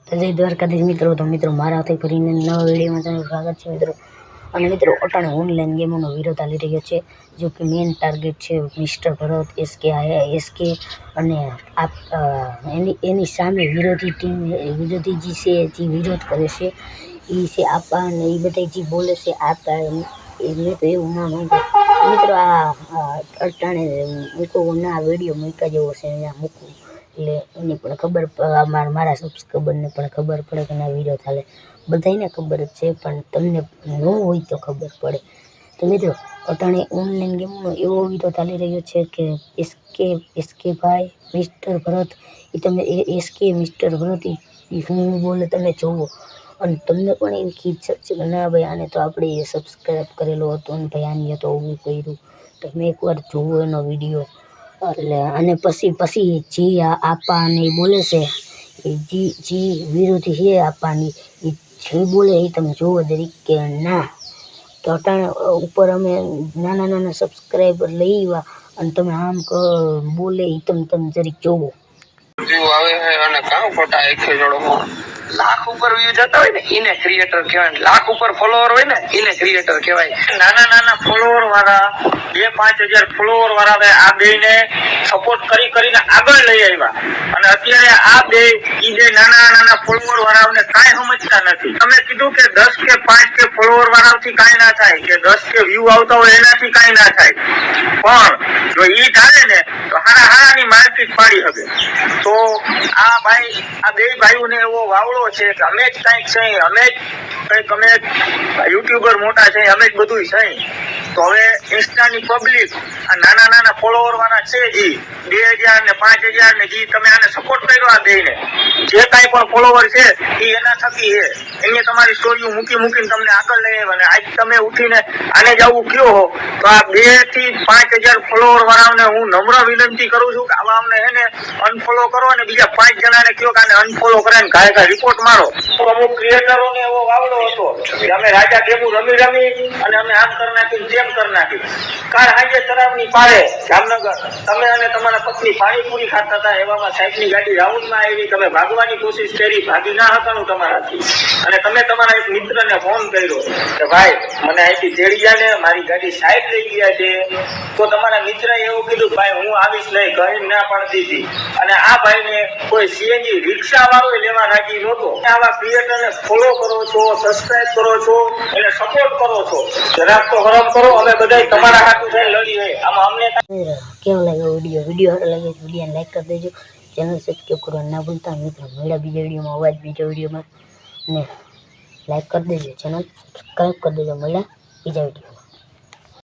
તો જય દ્વારકાધીશ મિત્રો. તો મિત્રો મારાથી ફરીને નવા વિડીયોમાં તમારું સ્વાગત છે મિત્રો. અને મિત્રો અટાણે ઓનલાઈન ગેમોનો વિરોધ ચાલી રહ્યો છે, જો કે મેઇન ટાર્ગેટ છે મિસ્ટર ભરત એસકે અને એની સામે વિરોધી ટીમ વિરોધી જે છે જે વિરોધ કરે છે એ છે આપા, અને એ બધા જે બોલે છે આપા એમને તો એવું ના માંગે મિત્રો. આ અટાણે મૂકવાના વિડીયો મૂક્યા જેવો છે, અહીંયા મૂકવું એટલે એની પણ ખબર મારા સબસ્ક્રાઈબરને પણ ખબર પડે કે ના વિડીયો ચાલે. બધાને ખબર જ છે, પણ તમને ન હોય તો ખબર પડે. તો મિત્રો અટાણે ઓનલાઈન ગેમનો એવો વિડીયો ચાલી રહ્યો છે કે એસકે ભાઈ મિસ્ટર ભરત એ તમે મિસ્ટર ભરત એ શું બોલે તમે જોવો, અને તમને પણ એવી ખીચક છે કે ના ભાઈ આને તો આપણે સબસ્ક્રાઈબ કરેલો હતો અને ભાઈ આને તો આવું કર્યું. તમે એકવાર જોવો એનો વિડીયો. એટલે અને પછી જે આપા અને એ બોલે છે જે વિરોધી છે આપવાની એ જે બોલે એ તમે જોવો જરીક કે ના. તો અટાણે ઉપર અમે નાના સબસ્ક્રાઈબર લઈ આવ્યા અને તમે આમ બોલે એ તમે જરીક જોવો. આવે છે અને કામ ખોટા એકે જોડો લાખ ઉપર વ્યૂ જતા હોય ને એને ક્રિએટર કહેવાય, લાખ ઉપર ફોલોવર હોય ને એને ક્રિએટર કહેવાય. નાના ફોલોવર વાળા 2-5 હજાર ફોલોવર વાળા આ બેને સપોર્ટ કરીને આગળ લઈ આવ્યા, અને અત્યારે આ બે નાના ફોલોવર વાળાઓને કાંઈ સમજતા નથી. તમે કીધું કે 10 કે 5 કે ફોલોવર વાળાથી કાંઈ ના થાય, કે 10 કે વ્યૂ આવતા હોય એનાથી કાંઈ ના થાય, પણ જો ઈ ચાલે ને તો હારાની માર્કેટ પાડી શકે. તો આ બે ભાઈઓને એવો વાવડો છે કે અમે જ કંઈક છે, અમે યુટ્યુબર મોટા છે, અમે જ બધું છે. તો હવે ઇન્સ્ટાની પબ્લિક આ નાના ફોલોવર વાળા છે જી 2000 ને 5000 ને જી તમે આને સપોર્ટ કર્યો, આ બેને જે કાંઈ પણ ફોલોવર છે એ એના થકી છે. એને તમારી સ્ટોરીઓ મૂકીને તમને આગળ લઈ આવ્યા, અને આજ તમે ઉઠીને આને જ આવું કયો હો, તો આ 2 થી 5000 ફોલોવર વાળાને હું નમ્ર વિનંતી કરું છું કે આવા અમને એને અનફોલો કરો, અને બીજા 5 જણાને કહો કે આને અનફોલો કરે ને કાંઈ રિપોર્ટ મારો. અમુક ક્રિએટરોને એવો વાવડો હતો કે અમે રાજા ગેમું રમી અને અમે આમ કરી નાખી તેમ કરી નાખી. કાલ સાંજે તરાવની પાડે જામનગર તમે અને તમારા પત્ની પાણીપુરી ખાતા હતા, એવામાં સાહેબની ગાડી રાઉન્ડમાં આવી, તમે ભાગવાની કોશિશ કરી, ભાગી ના હકાનું તમારાથી, અને તમે તમારા એક મિત્રને ફોન કર્યો કે ભાઈ મને અહીંથી તેડી જાય ને મારી ગાડી સાઈડ લઈ ગયા છે. તો તમારા મિત્રએ એવું કીધું ભાઈ હું આવીશ નહીં, કહીને ના પાડી દીધી. અને આ ભાઈને કોઈ સીએનજી રિક્ષા વાળો લેવા રાજી નહોતો. આવા ક્રિએટરને ફોલો કરો છો, સબસ્ક્રાઇબ કરો છો, એને સપોર્ટ કરો છો, જરાક તો હરમ કરો. અમે બધા તમારા હાથું થઈને લડી હોય. આમાં અમને કેવો લાગ્યો વિડીયો સારો લાગે વિડીયોને લાઈક કરી દેજો, ચેનલ સબસ્ક્રાઈબ કરવાનું ના ભૂલતા મિત્રો. મળ્યા બીજા વિડીયોમાં, બીજા વિડીયોમાં, ને લાઈક કરી દેજો, ચેનલ સબસ્ક્રાઈબ કરી દેજો. મળ્યા બીજા વિડીયો.